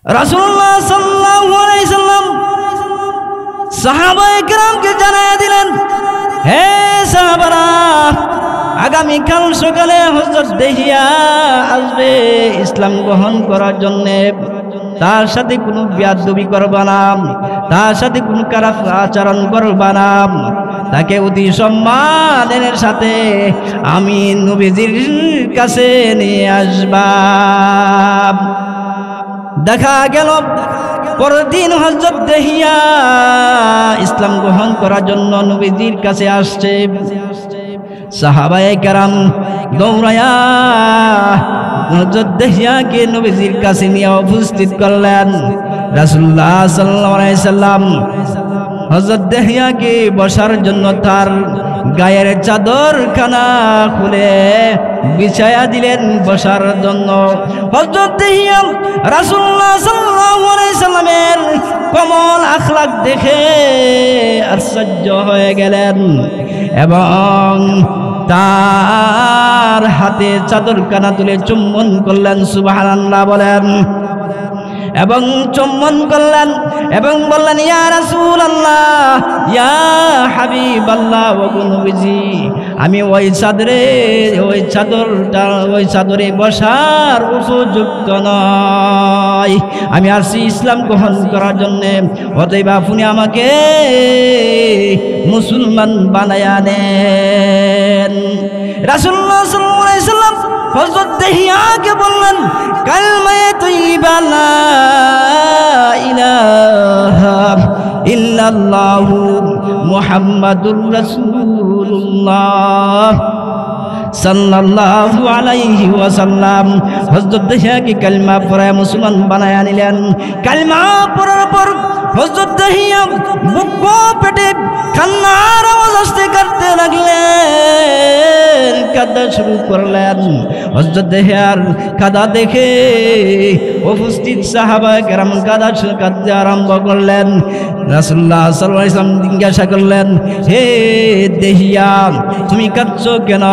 রাসূলুল্লাহ সাল্লাল্লাহু আলাইহি সাল্লাম সাহাবায়ে কেরামকে জানায়া দিলেন, হে সাহাবারা, আগামীকাল সকালে হযরত দেহিয়া আসবে ইসলাম গ্রহণ করার জন্য। তার সাথে কোনো বিয়াদবি করবা না, তার সাথে কোনো খারাপ আচরণ করবা না, তাকে অতি সম্মানের সাথে আমি নবীজির কাছে নিয়ে আসবা। দেখা গেল পরের দিন হযরত দেহিয়া ইসলাম গ্রহণ করার জন্য নবীজির কাছে আসছে। সাহাবায়ে কেরাম দৌড়ায়া হযরত দেহিয়াকে নবীজির কাছে নিয়ে উপস্থিত করলেন। রাসূলুল্লাহ সাল্লাল্লাহু আলাইহি সাল্লাম হযরত দেহিয়াকে বসার জন্য তার গায়ের চাদরখানা খুলে বিছায়া দিলেন বসার জন্য। হযরত দেহিয়া রাসূলুল্লাহ সাল্লাল্লাহু আলাইহি সাল্লামের কমল আখলাক দেখে আশ্চর্য হয়ে গেলেন এবং তার হাতে চাদরখানা তুলে চুম্বন করলেন, সুবহানাল্লাহ বলেন, এবং চুম্বন করলেন এবং বললেন, ইয়া রাসূলুল্লাহ, ইয়া হাবিবাল্লাহ, ওগো নবীজি, আমি ওই চাদরে বসার উপযুক্ত নয়, আমি আসছি ইসলাম গ্রহণ করার জন্য, অতএব আপনি আমাকে মুসলমান বানায়া দেন। রাসূলুল্লাহ সাল্লাল্লাহু আলাইহি সাল্লাম হযরত দেহিয়াকে বললেন, কালমায়ে তাইয়্যিবা লা ইলাহা ইল্লাল্লাহু মুহাম্মাদুর রাসূলুল্লাহ সাল্লাল্লাহু আলাইহি ওয়াসাল্লাম। হযরত দেহিয়াকে কালিমা পড়ে মুসলমান বানায়া নিলেন। কালিমা পড়ার পর হযরত দেহিয়া বুক পেটে কান্নার আওয়াজ আসতে করতে লাগলেন, কাঁদা শুরু করলেন। হযরত দেহিয়ার কাঁদা দেখে উপস্থিত সাহাবায়ে কেরাম কাঁদতে আরম্ভ করলেন। রাসূলুল্লাহ সাল্লাল্লাহু আলাইহি ওয়াসাল্লাম জিজ্ঞাসা করলেন, হে দেহিয়া, তুমি কাঁদছো কেন?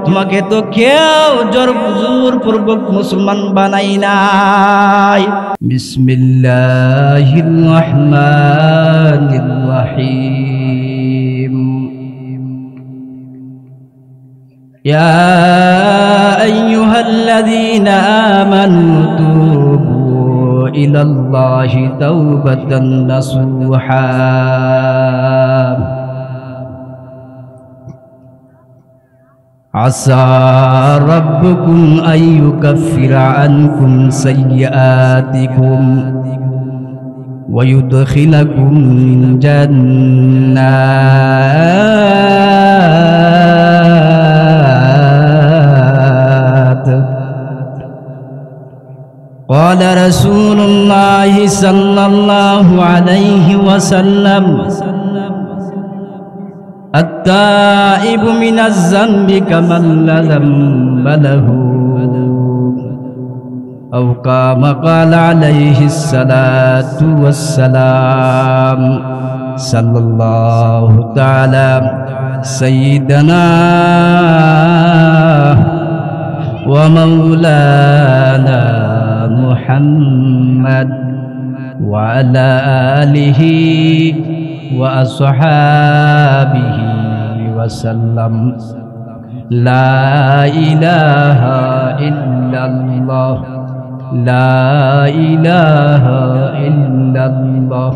তোমাকে তো কেউ জোরপূর্বক মুসলমান বানাই নাই। বিসমিল্লাহির রহমানির রহিম। ইয়া আইয়ুহাল্লাযীনা আমানু তুবু ইলাল্লাহি তাওবাতান নাসুহা। আসা রাব্বুকুম আইয়ুকাফিরা আনকুম সাইয়্যাতিকুম ওয়া ইউদখিলাকুম জান্নাত। قال رسول الله صلى الله عليه وسلم التائب من الذنب كمن لا ذنب له أو كما قال عليه الصلاة والسلام. صلى الله تعالى سيدنا ومولانا محمد وعلى آله وأصحابه وسلم. لا إله إلا الله، لا إله إلا الله.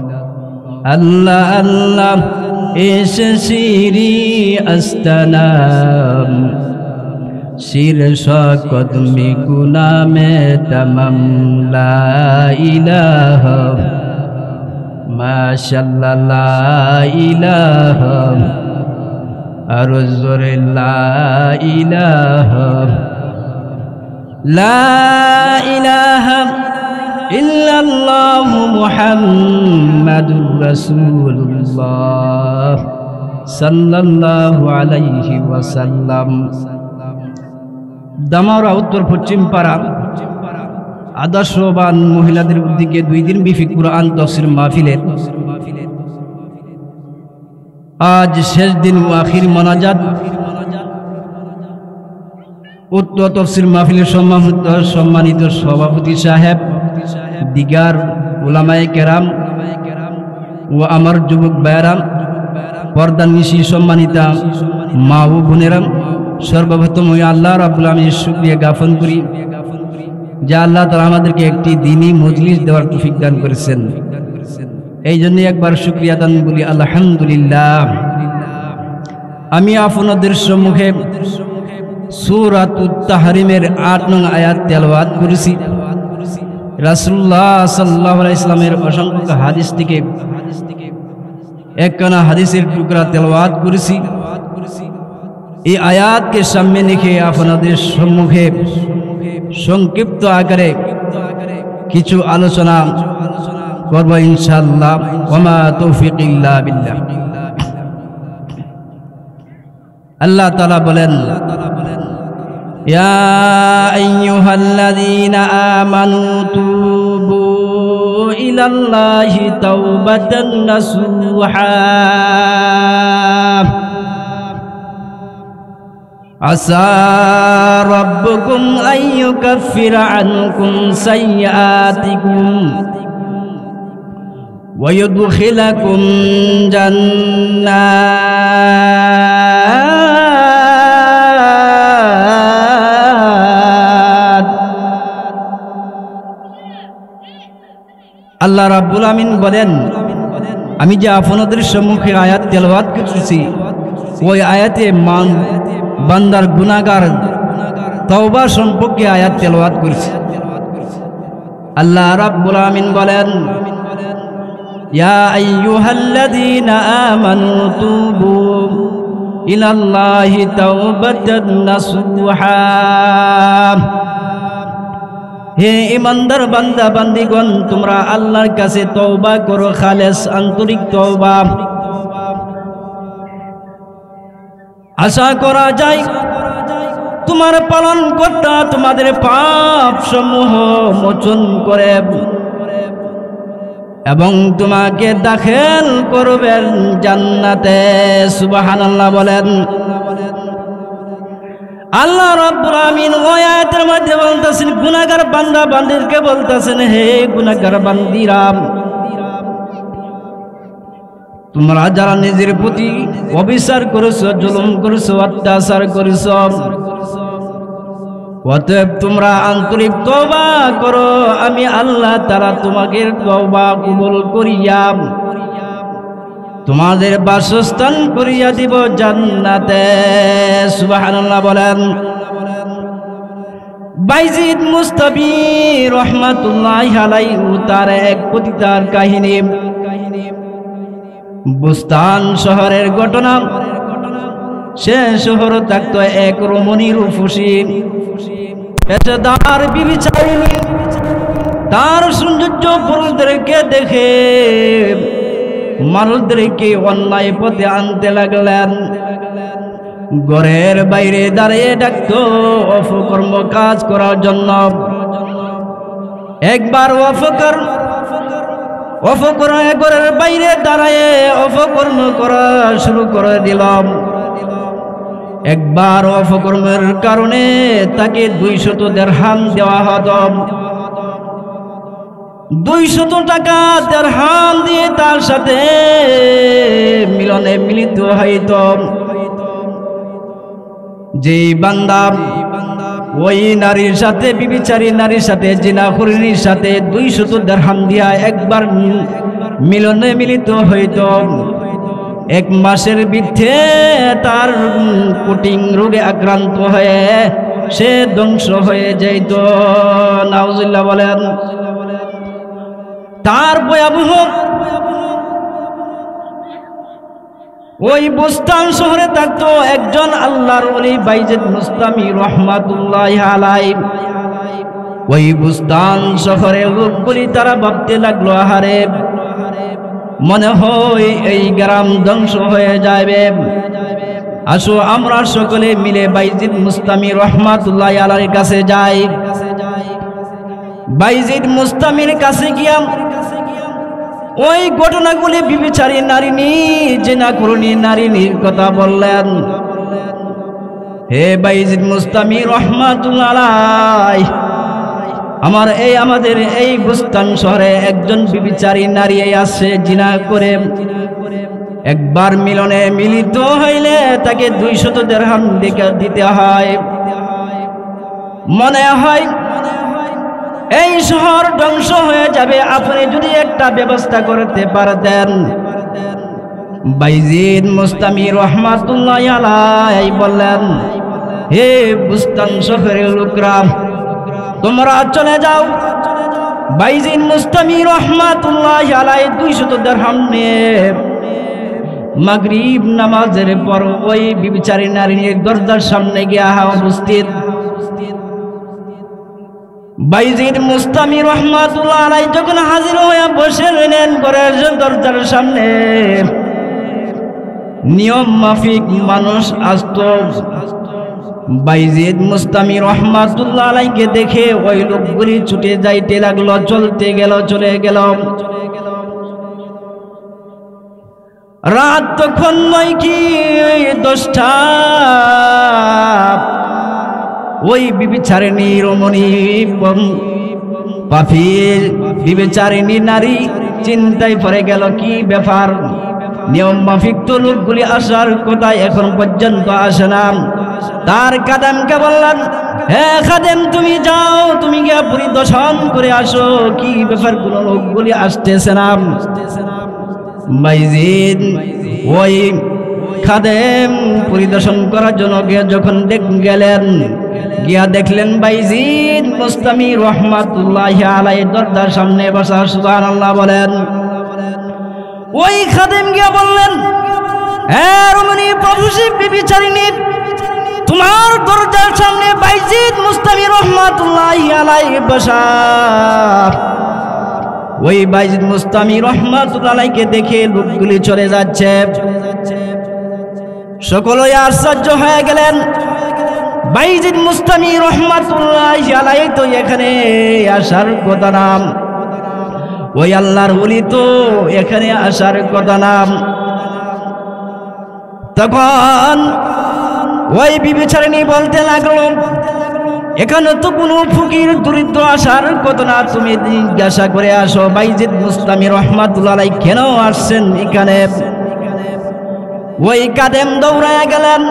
الله الله إسسيري أستنام सिर शौकत में गुनाह में तमाम. ला इलाहा माशाअल्लाह, ला इलाहा अरुज़ुर, ला इलाहा, ला इलाहा इल्लल्लाहु मुहम्मदुर रसूलुल्लाह সাল্লাল্লাহু আলাইহি ওয়াসাল্লাম। দামারা উত্তর পশ্চিম পাড়া আদর্শবান মহিলাদের উদ্যোগে 2 দিন ব্যাপী কুরআন তাফসীর মাহফিলের আজ শেষ দিন ও আখির মোনাজাত। উক্ত তাফসীর মাহফিলের সম্মানিত সভাপতি সাহেব দিগার উলামায়ে কেরাম ও আমার যুবক ভাইয়েরা, পর্দার নিশি সম্মানিতা মা ও বোনেরা, সর্বপ্রথম ওই আল্লাহ রাব্বুল আলামিনের শুকরিয়া জ্ঞাপন করি যে আল্লাহ তাআলা আমাদেরকে একটি দ্বীনি মজলিস দেওয়ার তৌফিক দান করেছেন। এই জন্য একবার শুকরিয়া দান বলি আলহামদুলিল্লাহ। আমি আপনাদের সম্মুখে সূরাতুত তাহরিমের ৮ নং আয়াত তেলাওয়াত করেছি। রাসূলুল্লাহ সাল্লাল্লাহু আলাইহি ওয়াসাল্লামের অসংখ্য হাদিস থেকে একখানা হাদিসের টুকরা তেলাওয়াত করেছি। এই আয়াতকে সামনে রেখে আপনাদের সম্মুখে সংক্ষিপ্ত আকারে কিছু আলোচনা করব ইনশাআল্লাহ। ওয়া তৌফিক ইল্লা বিল্লাহ। আল্লাহ তাআলা বলেন, ইয়া আইয়ুহাল্লাযীনা আমানু তুবু ইলাল্লাহি তাওবাতান নাসুহা আসা রাব্বুকুম আইয়ুকাফিরা আনকুম সাইয়্যাতিকুম ওয়া ইউদখিলাকুম জান্নাত। আল্লাহ রাব্বুল আমিন বলেন, আমি যে আপনাদের সম্মুখে আয়াত তেলাওয়াত করতেছি ওই আয়াতে বান্দার গুনাহগার তওবা সম্পর্কে আয়াত তেলাওয়াত করেছি। আল্লাহ রাব্বুল আমিন বলেন, ইয়া আইয়ুহাল্লাযীনা আমানু তুবু ইলাল্লাহি তাওবাতান নাসুহা। হে ঈমানদার বান্দা বান্দীগণ, তোমরা আল্লাহর কাছে তওবা করো, খালেস আন্তরিক তওবা। আশা করা যায় তোমার পালনকর্তা তোমাদের পাপ সমূহ মোচন করে এবং তোমাকে দাখিল করবেন জান্নাতে। সুবহানাল্লাহ বলেন। আল্লাহ রাব্বুল আমিন ওই আয়াতের মধ্যে বলতেছেন, গুনাহগার বান্দা বান্দীকে বলতেছেন, হে গুনাহগার বান্দীরা, তোমরা যারা নিজের প্রতি অবিচার করেছো, জুলুম করেছো, অত্যাচার করেছো, অতএব তোমরা আন্তরিক তওবা করো, আমি আল্লাহ তাআলা তোমাদের তওবা কবুল করিয়া তোমাদের বাসস্থান করিয়া দিব জান্নাতে। সুবহানাল্লাহ বলেন। বাইজিদ মুস্তাবি রাহমাতুল্লাহি আলাইহি তার এক পতিতার কাহিনী, বুস্তান শহরের ঘটনা। সে শহর থাকত এক রমণী রূপসী পেশাদার বিবিচারিণী। তার সৌন্দর্য পুরুষদেরকে দেখে মানুষদেরকে অন্যায় পথে আনতে লাগলেন। ঘরের বাইরে দাঁড়িয়ে ডাকত অপকর্ম কাজ করার জন্য। একবার ঘরের বাইরে দাঁড়ায় অপকর্ম করা শুরু করে দিলাম। একবার অপকর্মের কারণে তাকে 200 দিরহাম দেওয়া হতো। 200 টাকা দিরহাম দিয়ে তার সাথে মিলনে মিলিত হইত। যে বান্দা ওই নারীর সাথে, বিবিচারী নারীর সাথে, জিনাখুরিনীর সাথে 200 দিরহাম দিয়া একবার মিলনে মিলিত হইত, 1 মাসের বৃদ্ধে তার কুটিং রোগে আক্রান্ত হয়ে সে ধ্বংস হয়ে যাইত। নাউজুবিল্লাহ বলেন। তার ভয়াবহ ওই বুস্তান শহরে থাকতো একজন আল্লাহর ওলি বাইজিদ মুস্তামি রাহমাতুল্লাহি আলাইহি। ওই বুস্তান শহরে লোকগুলি তারা ভাবতে লাগলো, আহারে মনে হয় এই গ্রাম ধ্বংস হয়ে যাবে, আসো আমরা সকলে মিলে বাইজিদ মুস্তামি রাহমাতুল্লাহি আলাইহির কাছে যাই। বাইজিদ মুস্তামির কাছে গিয়া ওই ঘটনাগুলি বিবিচারী নারীনী, জিনাকুরুনী নারীনীর কথা বললেন। হে বাইজিদ মুস্তামি রাহমাতুল্লাহি আলাইহি, আমাদের এই বুস্তান শহরে একজন বিবিচারী নারী আছে জিনা করে, একবার মিলনে মিলিত হইলে তাকে 200 দিরহাম দিতে হয়। মনে হয় এই শহর ধ্বংস হয়ে যাবে, আপনি যদি একটা ব্যবস্থা করতে পারতেন। বাইজিদ মুস্তামি রহমাতুল্লাহ আলাইহি বললেন, হে বুস্তান শহরের লোকরা, তোমরা চলে যাও। বাইজিদ মুস্তামি রহমাতুল্লাহ আলাইহি 200 দিরহাম নিয়ে মাগরিব নামাজের পর ওই বিবিচারী নারীর দরজার সামনে গিয়া উপস্থিত। বাইজিদ মুস্তামি রহমাতুল্লাহ আলাইহি যখন হাজির হয়ে বসে রইলেন ঘরের দরজার সামনে, নিয়ম মাফিক মানুষ আসতো। বাইজিদ মুস্তামি রহমাতুল্লাহ আলাইহিকে দেখে ওই লোকগুলি ছুটে যাইতে লাগলো, চলে গেল। রাত তখন নয় কি 10টা। ওই বিবিচারিণী রমণী পাপীর বিবিচারিণী নারী চিন্তায় পড়ে গেল, কি ব্যাপার, নিয়ম মাফিক তো লোকগুলি আসার কথা এখন পর্যন্ত আসে না। তার খাদেমকে বললেন, হে খাদেম, তুমি যাও, তুমি গিয়ে পরিদর্শন করে আসো, কি ব্যাপার, কোন লোকগুলি আসতেছে না। বাইজিদ ওই খাদেম পরিদর্শন করার জন্য যখন গেলেন, গিয়া দেখলেন বাইজিদ মুস্তামি রহমাতুল্লাহ আলাইহি দরজার সামনে বসা। সুবহানাল্লাহ বলেন। ওই খাদেম গিয়া বললেন, হে রমণী প্রভুষী বিবিচারিণী, তোমার দরজার সামনে বাইজিদ মুস্তামি রহমাতুল্লাহ আলাইহি বসা। ওই বাইজিদ মুস্তামি রহমাতুল্লাহ আলাইহিকে দেখে লোকগুলি চলে যাচ্ছে। সকলেই আশ্চর্য হয়ে গেলেন, বাইজিদ মুস্তামি রহমাতুল্লাহ আলাইহি তো এখানে আসার কথা না, ওই আল্লাহর ওলি তো এখানে আসার কথা না। তখন ওই বিবিচারিণী বলতে লাগলো, এখানে তো কোনো ফকির দরিদ্র আসার কথা না, তুমি জিজ্ঞাসা করে আসো বাইজিদ মুস্তামি রহমাতুল্লাহ আলাইহি কেন আসছেন এখানে। ওই কাদেম দৌড়ায় গেলেন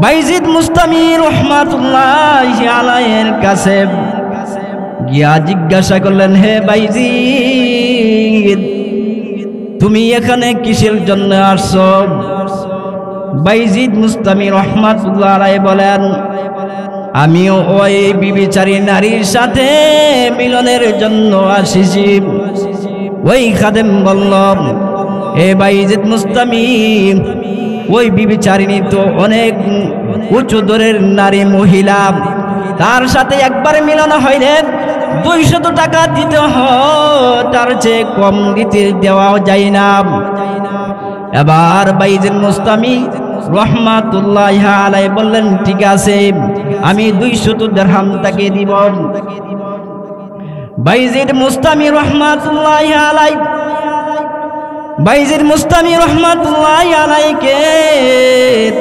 বাইজিদ মুস্তামি রহমাতুল্লাহ আলাইহির কাছে, গিয়া জিজ্ঞাসা করলেন, হে বাইজিদ, তুমি এখানে কিসের জন্য আসছো। বাইজিদ মুস্তামি রহমাতুল্লাহ আলাইহি বলেন, আমিও ওই বিবিচারী নারীর সাথে মিলনের জন্য আসিছি। ওই খাদেম বলল, হে বাইজিদ মুস্তামি, ওই বিবিচারিণী তো অনেক উচ্চ দরের নারী মহিলা, তার সাথে একবার মিলন হইলে 200 টাকা দিতে হয়, তার চেয়ে কম দেওয়া যায় না। এবার বাইজিদ মুস্তামি রহমাতুল্লাহ আলাইহি বললেন, ঠিক আছে, আমি 200 দিরহাম তাকে দিব। বাইজিদ মুস্তামি রহমাতুল্লাহ আলাইহি বাইজিদ মুস্তামি রহমাতুল্লাহ আলাইহিকে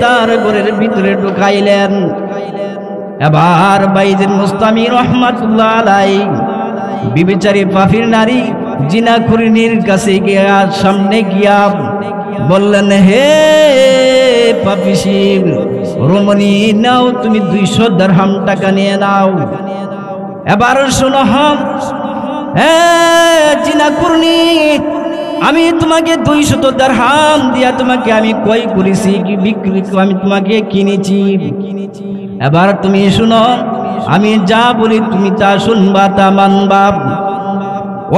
তার ঘরের ভিতরে ঢুকাইলেন। এবার বাইজিদ মুস্তামি রহমাতুল্লাহ আলাইহি বিবিচারী পাপীর নারী জিনাকুরিনীর কাছে গিয়া সামনে গিয়া বললেন, হে পাপিসী রমণী, নাও তুমি 200 দিরহাম টাকা নিয়ে নাও। এবার শোনো, হে জিনাকুরিনী, আমি তোমাকে 200 দিরহাম দিয়া তোমাকে আমি ক্রয় করেছি, কি বিক্রি আমি তোমাকে কিনেছি। এবার তুমি শুনো, আমি যা বলি তুমি তা শুনবা, তা মানবা।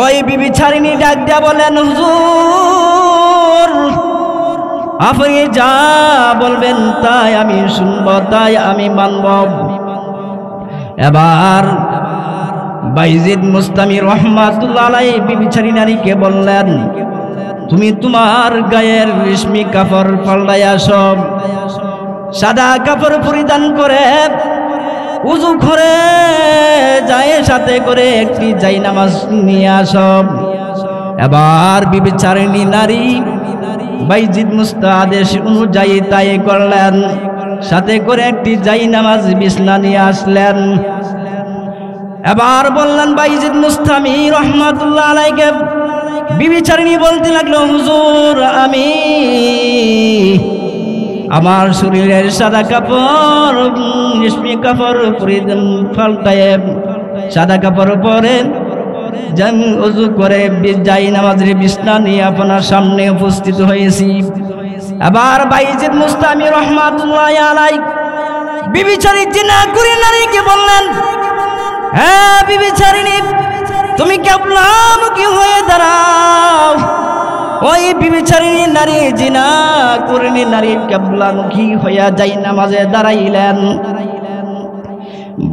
ওই বিবিচারিণী ডাক দিয়া বলেন, হুজুর, আপনি যা বলবেন তাই আমি শুনব, তাই আমি মানব। এবার বাইজিদ মুস্তামি রহমাতুল্লাহ আলাইহি বিবিচারী নারীকে বললেন, তুমি তোমার গায়ের রেশমি কাপড় পাল্টাইয়া আসো, সাদা কাপড় পরিধান করে উযু করে যায় সাথে করে একটি জায়নামাজ নিয়ে আসো। এবার বিবিচারিণী নারী বাইজিদ মুস্তামির আদেশ অনুযায়ী তাই করলেন, সাথে করে একটি জায়নামাজ বিছনা নিয়ে আসলেন। এবার বললেন বাইজিদ মুস্তামি রহমাতুল্লাহ আলাইহি বিবিচারিণী বলতে লাগলো, হুজুর আমি আমার শরীরের সাদা কাপড় রেশমি কাপড় পাল্টায় সাদা কাপড় পরে ওযু করে যাই নামাজের বিছনা নিয়ে আপনার সামনে উপস্থিত হয়েছি। আবার বাইজিদ মুস্তামি রহমাতুল্লাহ আলাইহি বিবিচারী জিনা করে নারীকে বললেন, হ্যাঁ বিবিচারিণী তুমি কিবলামুখী হয়ে দাঁড়াও। ওই বিবিচারিণী নারী জিনা করে নারী কিবলামুখী হইয়া যাই নামাজে দাঁড়াইলেন।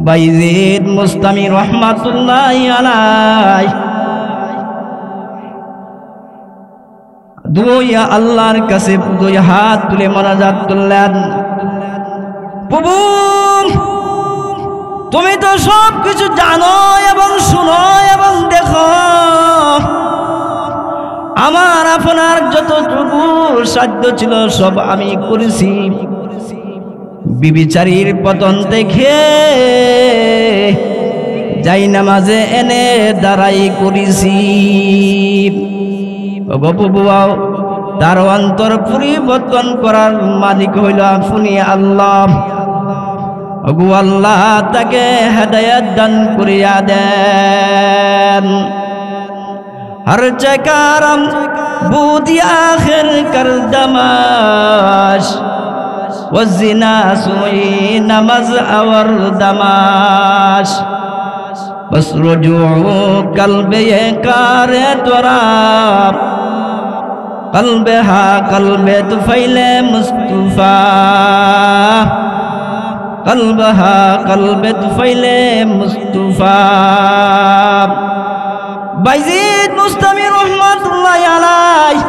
বাইজিদ মুস্তামি রহমাতুল্লাহ আলাইহি দুই আল্লাহর কাছে দুই হাত তুলে মোনাজাত করলেন, প্রভু তুমি তো সব কিছু জানো এবং শুনো এবং দেখো, আমার আপনার যতটুকু সাধ্য ছিল সব আমি করেছি। বিবিচারীর পতন দেখে যাই নামাজে এনে দাঁড়াই করেছি। তার অন্তর পরিবর্তন করার মালিক হইল আপনি আল্লাহ। ওগো আল্লাহ তাকে হেদায়েত দান করিয়া দেন। हर चकारम बूदी आखिर कर दमाश वज़िना सुई नमज और दमाश बस रुजू कल्ब ये कार तुराब कल्ब हा कल्ब तुफैले मुस्तफा कल्ब हा कल्ब तुफैले मुस्तफा। বাইজিদ মুস্তামি রহমাতুল্লাহ আলাইহি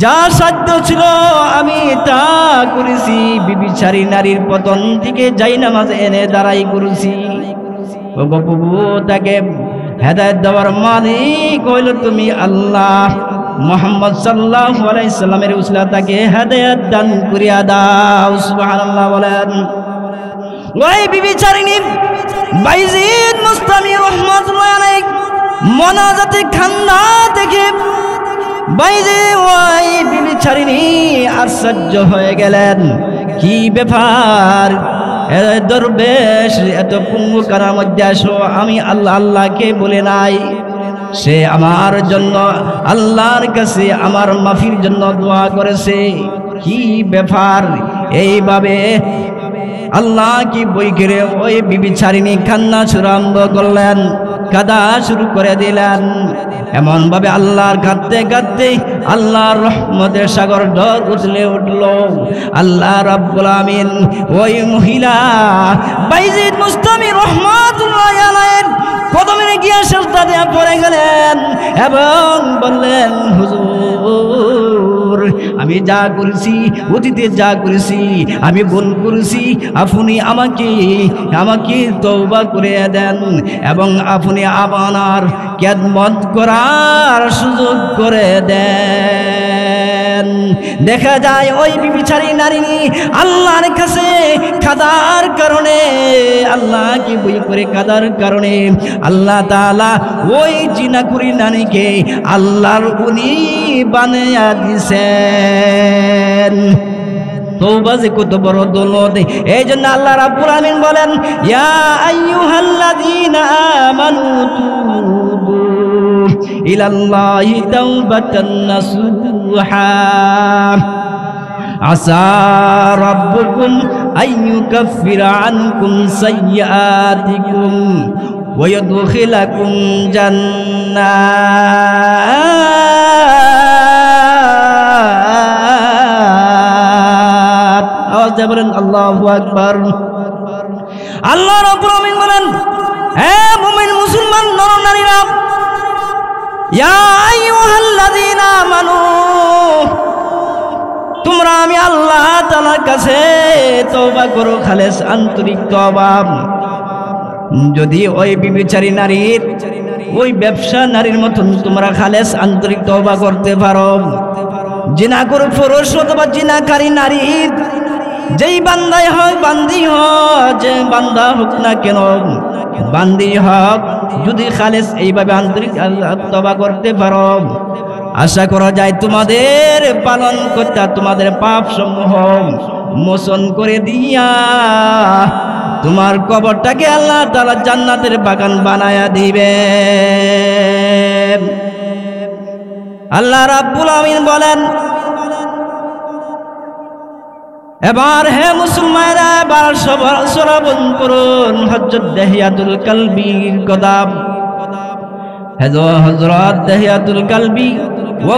যা সাধ্য ছিল আমি তা করেছি। বিবিচারী নারীর পতন থেকে যাই নামাজ এনে দাঁড়াই করেছি। প্রভু তাকে হেদায়েত দেওয়ার মালিক হইল তুমি আল্লাহ। মুহাম্মদ সাল্লাল্লাহু আলাইহি সাল্লামের উসিলা তাকে হেদায়েত দান করিয়া দাও। সুবহানাল্লাহ বলেন। ওই বিবিচারিণী বাইজিদ মুস্তামি রহমাতুল্লাহ আলাইহি মোনাজাতে খান্না দেখে বাইজিদ ওই বিবিচারিণী আশ্চর্য হয়ে গেলেন। কি ব্যাপার, দরবেশ এত পুঙ্গু কারার মধ্যে আসো, আমি আল্লাহ আল্লাহকে বলে নাই, সে আমার জন্য আল্লাহর কাছে আমার মাফির জন্য দোয়া করেছে। কি ব্যাপার, এইভাবে আল্লাহ কি বই করে ওই বিবিচারিণী কান্না শুরু আরম্ভ করলেন, কাঁদা শুরু করে দিলেন। এমন ভাবে আল্লাহর কাঁদতে কাঁদতে আল্লাহর রহমতের সাগর ঢল উঠলে উঠল। আল্লাহ রাব্বুল আমিন ওই মহিলা বাইজিদ মুস্তামি রহমাতুল্লাহ আলাইহি কদমে গিয়ে সেজদা দিয়ে পড়ে গেলেন এবং বললেন, হুজুর আমি যা করেছি, অতীতে যা করেছি আমি ভুল করেছি, আপনি আমাকে তওবা করে দেন এবং আপনি আপনার খেদমত করার সুযোগ করে দেন। দেখা যায় ওই বিবিচারী নারী আল্লাহর কাছে কাদার কারণে, আল্লাহকে বই করে কাদার কারণে আল্লাহ তাআলা ওই জিনাকুরি নারীকে আল্লাহর উনি বানায়া দিছেন। তওবা যে কত বড় দৌলত, এই জন্য আল্লাহ রাব্বুল আমিন বলেন, ইয়া আইয়ুহাল্লাযীনা আমানু তুবু ইলাল্লাহি তাওবাতান নাসুহা আসা রাব্বুকুম আইয়ুকাফিরা আনকুম সাইয়্যাতিকুম ওয়া ইয়াদখিলাকুম জান্নাত। আওয়াজ বলেন আল্লাহু আকবার। আল্লাহ রাব্বুল আমিন বলেন, হে মুমিন মুসলমান নরনারীরা, ইয়া আইয়ুহাল্লাযীনা আমানু, তোমরা আমি আল্লাহ তাআলার কাছে তওবা করো, খালেস আন্তরিক তওবা। যদি ওই বিবিচারী নারীর, ওই ব্যবসা নারীর মতন তোমরা খালেস আন্তরিক তওবা করতে পারো, জিনা করে পুরুষ অথবা জিনাকারী নারী যেই বান্দাই হোক বান্দি হোক, যে বান্দা হোক না কেন, বান্দি হোক, যদি খালেস এইভাবে আন্তরিক তওবা করতে পারো, আশা করা যায় তোমাদের পালন করতে তোমাদের পাপ সমূহ মোচন করে দিয়া তোমার কবরটাকে আল্লাহ তাআলা জান্নাতের বাগান বানায়া দিবে। আল্লাহ রাব্বুল আমিন বলেন, এবার হে মুসলমানেরা এবার শ্রবণ করুন হযরত দাহিয়াতুল কালবির কথা। হযরত দাহিয়াতুল কালবি ও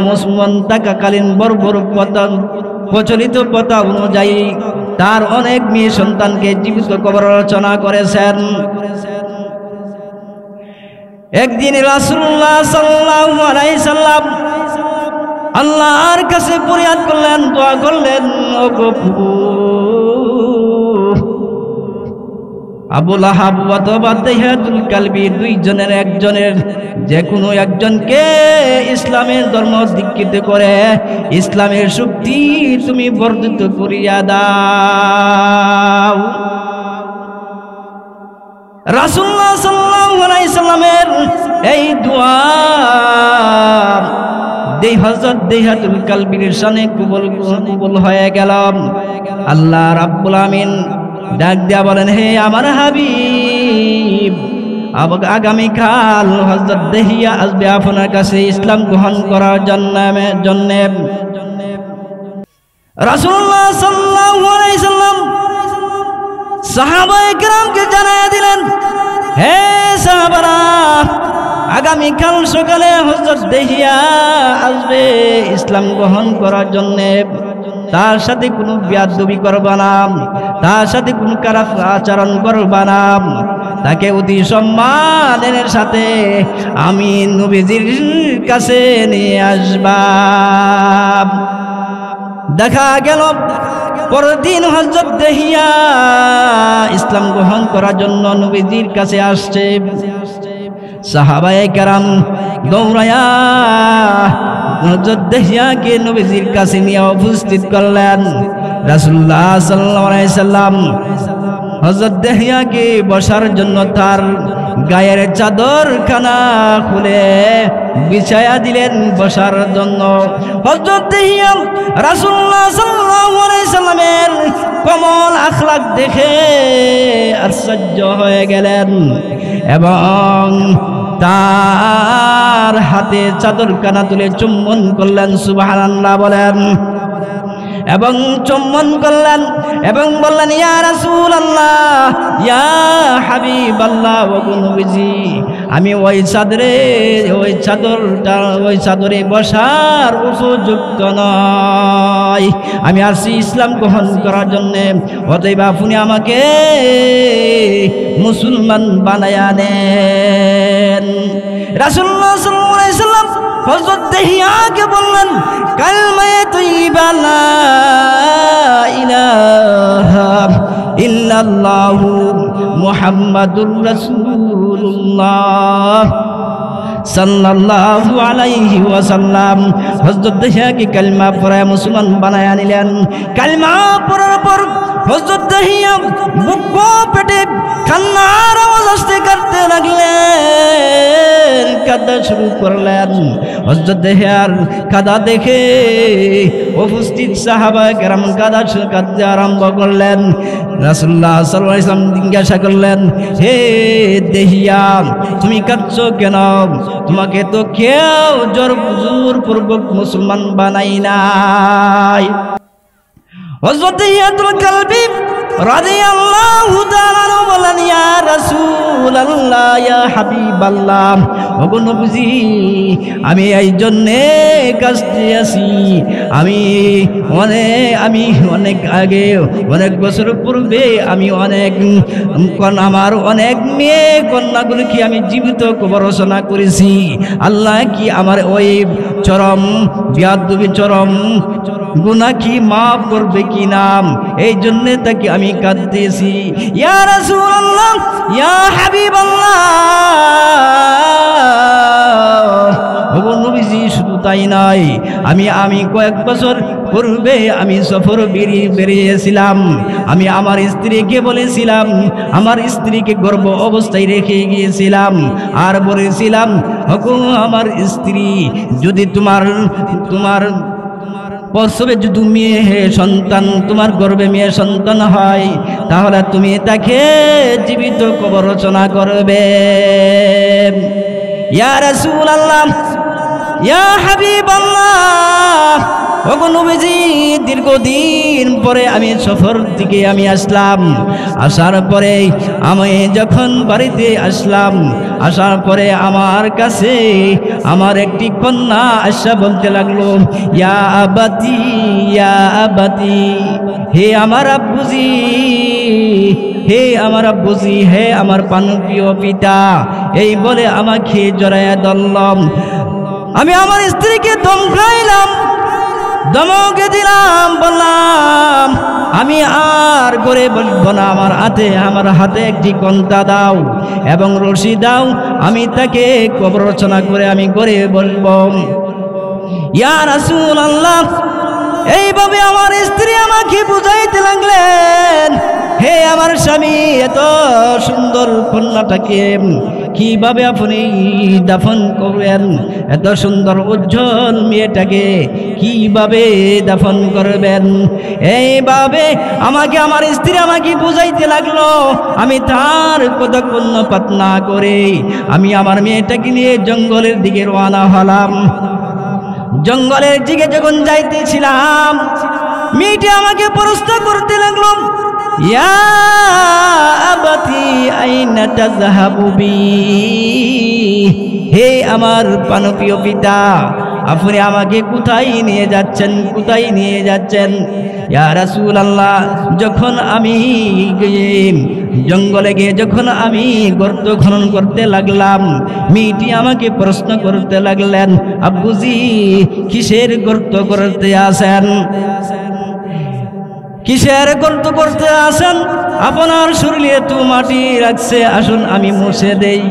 মুসলমান থাকাকালীন বর্বর প্রচলিত প্রথা অনুযায়ী তার অনেক মেয়ে সন্তানকে জীবিত কবর রচনা করেছেন। একদিন রাসূলুল্লাহ সাল্লাল্লাহু আলাইহি সাল্লাম আল্লাহর কাছে ফরিয়াদ করলেন, দোয়া করলেন, ও প্রভু, আবু লাহাব অথবা দাহিয়াতুল কালবি দুইজনের একজনের যে কোনো একজনকে ইসলামের ধর্ম দীক্ষিত করে ইসলামের শক্তি তুমি বর্ধিত করিয়া দাও। রাসূলুল্লাহ সাল্লাল্লাহু আলাইহি সাল্লামের এই দোয়া হযরত দাহিয়াতুল কালবির শানে কবুল হয়ে গেল। আল্লাহ রাব্বুল আমিন ডাক দিয়া বলেন, হে আমার হাবিব, আগামীকাল হযরত দাহিয়া আসবে আপনার কাছে ইসলাম গ্রহণ করার জন্য। রাসূলুল্লাহ সাল্লাল্লাহু আলাইহি সাল্লাম সাহাবায়ে কেরামকে জানায়া দিলেন, হে সাহাবারা, আগামীকাল সকালে হযরত দাহিয়া আসবে ইসলাম গ্রহণ করার জন্য। তার সাথে কোনো বেয়াদবি করবা না, তার সাথে কোনো খারাপ আচরণ করবা না, তাকে অতি সম্মানের সাথে আমি নবীজির কাছে নিয়ে আসবা। দেখা গেল পরের দিন হযরত দাহিয়া ইসলাম গ্রহণ করার জন্য নবীজির কাছে আসছে। সাহাবায়ে কেরাম দৌড়ায়া হযরত দাহিয়াকে নবীজির কাছে নিয়ে উপস্থিত করলেন। রাসূলুল্লাহ সাল্লাল্লাহু আলাইহি সাল্লাম হযরত দাহিয়াকে বসার জন্য তার গায়ের চাদরখানা খুলে বিছায়া দিলেন বসার জন্য। হযরত দাহিয়া রাসূলুল্লাহ সাল্লাল্লাহু আলাইহি সাল্লামের কমল আখলাক দেখে আশ্চর্য হয়ে গেলেন এবং তার হাতে চাদরখানা তুলে চুম্বন করলেন, সুবহানাল্লাহ বলেন, এবং চুম্বন করলেন এবং বললেন, ইয়া রাসূলুল্লাহ, ইয়া হাবিবাল্লাহ, ওগো নবীজি, আমি ওই চাদরে বসার উপযুক্ত নয়, আমি আসছি ইসলাম গ্রহণ করার জন্য, অতএব আপনি আমাকে মুসলমান বানায়া দেন। রাসূলুল্লাহ সাল্লাল্লাহু আলাইহি সাল্লাম হযরত দাহিয়াকে বললেন, কালমায়ে তাইয়্যিবা লা ইলাহা ইল্লাল্লাহু মুহাম্মাদুর রাসূলুল্লাহ সাল্লাল্লাহু আলাইহি ওয়াসাল্লাম। হযরত দাহিয়াকে কালিমা পড়ে মুসলমান বানায়া নিলেন। কালিমা পড়ার পর হযরত দাহিয়া বুক পেটে কান্নার আওয়াজ আসতে করতে লাগলেন, কাঁদা শুরু করলেন। হযরত দাহিয়ার কাঁদা দেখে উপস্থিত সাহাবায়ে কেরাম কাঁদতে আরম্ভ করলেন। রাসূলুল্লাহ সাল্লাল্লাহু আলাইহি ওয়াসাল্লাম জিজ্ঞাসা করলেন, হে দাহিয়া, তুমি কাঁদছো কেন? তোমাকে তো কেউ জোরপূর্বক মুসলমান বানাই নাই। হযরত দাহিয়াতুল কালবি রাদিয়াল্লাহু তাআলা বলেন, ইয়া রাসূলুল্লাহ, ইয়া হাবিবাল্লাহ, ওগো নবীজি, আমি এই জন্যে কাছে আছি, আমি অনেক আগে, অনেক বছর পূর্বে আমি আমার অনেক মেয়ে কন্যাগুলিকে আমি জীবিত কবর রচনা করেছি। আল্লাহ কি আমার ওই চরম বিয়াদবি, চরম গুনাহ কি মাফ করবে কি নাম? এই জন্য তাকে আমি কাঁদতেছি। ইয়া রাসূলুল্লাহ, ইয়া হাবিবাল্লাহ, ওগো নবীজি, শুধু তাই নয়, আমি কয়েক বছর পূর্বে আমি সফর বেরিয়েছিলাম, আমি আমার স্ত্রীকে বলেছিলাম, আমার স্ত্রীকে গর্ভ অবস্থায় রেখে গিয়েছিলাম, আর বলেছিলাম আমার স্ত্রী যদি তোমার প্রসবে যদি মেয়ে সন্তান, তোমার গর্ভে মেয়ে সন্তান হয়, তাহলে তুমি তাকে জীবিত কবর রচনা করবে। ইয়া রাসূলুল্লাহ, ইয়া হাবিবাল্লাহ, ওগো নবীজি, দীর্ঘদিন পরে আমি সফর থেকে আমি আসলাম। আসার পরে আমি যখন বাড়িতে আসলাম, আসার পরে আমার কাছে আমার একটি কন্যা আসা বলতে লাগলো, ইয়া আবাতি, ইয়া আবাতি, হে আমার আব্বুজি, হে আমার আব্বুজি, হে আমার প্রাণপ্রিয় পিতা, এই বলে আমাকে জড়াইয়া ধরলাম। আমি আমার স্ত্রীকে ধমকাইলাম, ধমকে দিলাম, বললাম আমি আর করে বলবো না, আমার হাতে একটি কন্তা দাও এবং রশি দাও, আমি তাকে কবর রচনা করে আমি করে বলবো। ইয়া রাসূলুল্লাহ, এইভাবে আমার স্ত্রী আমাকে বুঝাইতে লাগলেন, হে আমার স্বামী, এত সুন্দর কন্যাটাকে কিভাবে আপনি দাফন করবেন, এত সুন্দর উজ্জ্বল মেয়েটাকে কিভাবে দাফন করবেন, এইভাবে আমাকে আমার স্ত্রী আমাকে বুঝাইতে লাগলো। আমি তার কথা কর্ণপাত না করে আমি আমার মেয়েটাকে নিয়ে জঙ্গলের দিকে রওনা হলাম। জঙ্গলের দিকে যখন যাইতেছিলাম, মেয়েটি আমাকে প্রশ্ন করতে লাগলো, ইয়া আবাতি আইনা তাযহাবু বি, হে আমার প্রাণপ্রিয় পিতা, আপনি আমাকে কোথায় নিয়ে যাচ্ছেন, কোথায় নিয়ে যাচ্ছেন? ইয়া রাসূলুল্লাহ, যখন আমি জঙ্গলে গিয়ে যখন আমি গর্ত খনন করতে লাগলাম, মেয়েটি আমাকে প্রশ্ন করতে লাগলেন, আব্বুজি, কিসের গর্ত করতে আসেন, কিসের গর্ত করতে আসেন? আপনার শরীরে তো মাটি রাখছে, আসুন আমি মুছে দেই।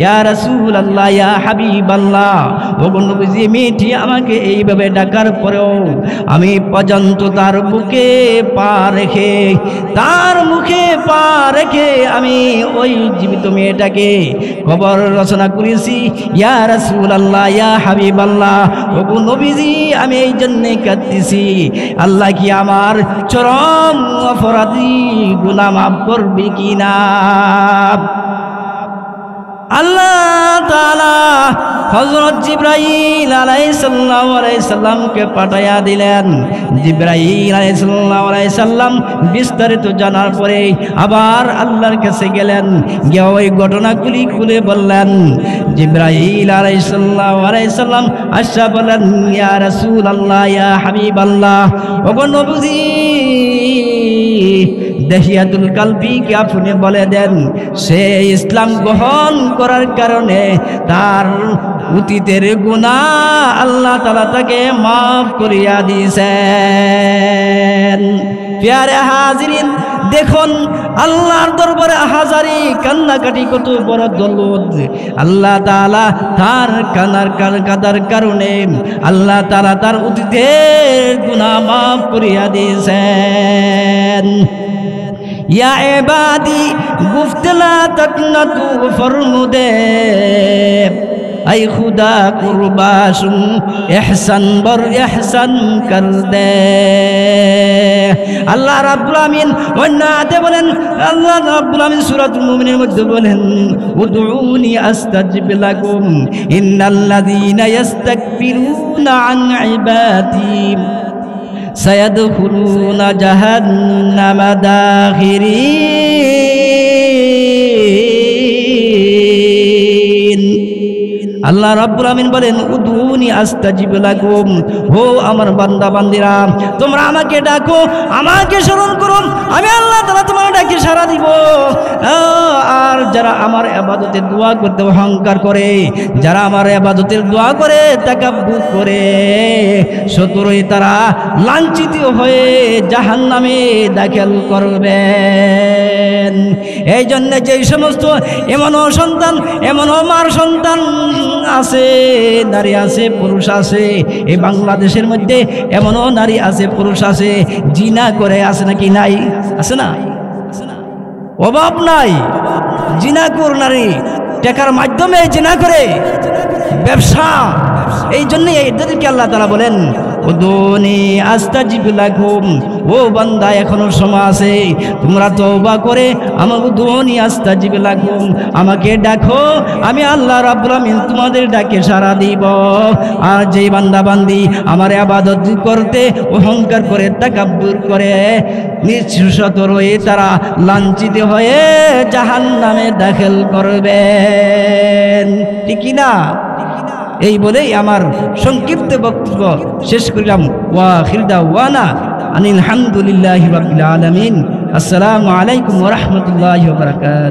ইয়া রাসূলুল্লাহ, ইয়া হাবিবাল্লাহ, ওগো নবীজি, মেয়েটি আমাকে এইভাবে ডাকার পরেও আমি পর্যন্ত তার বুকে পা রেখে, তার মুখে পা রেখে আমি ওই জীবিত মেয়েটাকে কবর রচনা করেছি। ইয়া রাসূলুল্লাহ, ইয়া হাবিবাল্লাহ, ওগো নবীজি, আমি এই জন্যে কাঁদতেছি, আল্লাহ কি আমার চরম অপরাধী গুনাহ মাফ করবে কিনা? আল্লাহ তাআলা হযরত জিবরাইল আলাইহিস সালামকে পাঠাইয়া দিলেন। জিবরাইল আলাইহিস সালাম বিস্তারিত জানার পরে আবার আল্লাহর কাছে গেলেন, গিয়ে ওই ঘটনাগুলি খুলে বললেন। জিবরাইল আলাইহিস সালাম আশা বলেন, ইয়া রাসূলুল্লাহ, ইয়া হাবিবাল্লাহ, ওগো নবীজি, দেহিয়াতুল কালবিকে আপনি বলে দেন, সে ইসলাম গ্রহণ করার কারণে তার অতীতের গুনাহ আল্লাহ তাআলা তাকে মাফ করিয়া দিয়েছেন। প্যারে হাজিরিন, দেখুন আল্লাহর দরবারে হাজারি কান্নাকাটি কত বড় দৌলত। আল্লাহ তাআলা তার কাদার কারণে আল্লাহ তাআলা তার অতীতের গুনাহ মাফ করিয়া দিয়েছেন। ইয়া ইবাদি গুফতলা তাকনাতু ফরমুদে, আই খুদা কুরবাসুম ইহসান বর ইহসান কর দে। আল্লাহ রাব্বুল আমিন অন্য আয়াতে বলেন, আল্লাহ রাব্বুল আমিন সূরাতুল মুমিনের মধ্যে বলেন, উদউনি আস্তাজিব লাকুম ইন্নাল্লাযীনা ইস্তাকবিরুনা আন ইবাদি সায়াদখুলুনা জাহান্নামা দাখিরিন। আল্লাহ রাব্বুল আমিন বলেন, উদউনি আস্তাজিব লাকুম, হো আমার বান্দা বান্দিরা, তোমরা আমাকে ডাকো, আমাকে স্মরণ করো, আমি আল্লাহ তাআলা তোমার ডাকে সাড়া দিব। আর যারা আমার ইবাদতের দোয়া করতে অহংকার করে, যারা আমার ইবাদতের দোয়া করে তাকাব্বুর করে, সতরই তারা লাঞ্ছিত হয়ে জাহান্নামে দাখিল করবেন। এই জন্য যেই সমস্ত এমন সন্তান, এমন মার সন্তান আছে, নারী আছে, পুরুষ আছে। এই বাংলাদেশের মধ্যে এমনও নারী আছে, পুরুষ আছে, জিনা করে, আছে নাকি নাই? আছে না? অভাব নাই। জিনাকুর নারী টাকার মাধ্যমে জিনা করে ব্যবসা। এই জন্যই এদেরকে আল্লাহ তাআলা বলেন উদুনি আস্তাজিব লাকুম, ও বান্দা এখনো সময় আছে, তোমরা তওবা করে আমাকে উদুনি আস্তাজিব লাকুম, আমাকে ডাকো, আমি আল্লাহ রাব্বুল আমিন তোমাদের ডাকে সাড়া দিব। আর যেই বান্দা বান্দি আমার ইবাদত করতে অহংকার করে, তাকাব্বুর করে, নিঃসুসত রয়ে তারা লাঞ্ছিত হয়ে জাহান্নামে দাখিল করবেন। ঠিক কি না? এই বলেই আমার সংক্ষিপ্ত বক্তব্য শেষ করলাম। ওয়া আখির দাওয়ানা আনিল হামদুলিল্লাহি রাব্বিল আলামিন। আসসালামু আলাইকুম ওয়া রাহমাতুল্লাহি ওয়া বারাকাতুহু।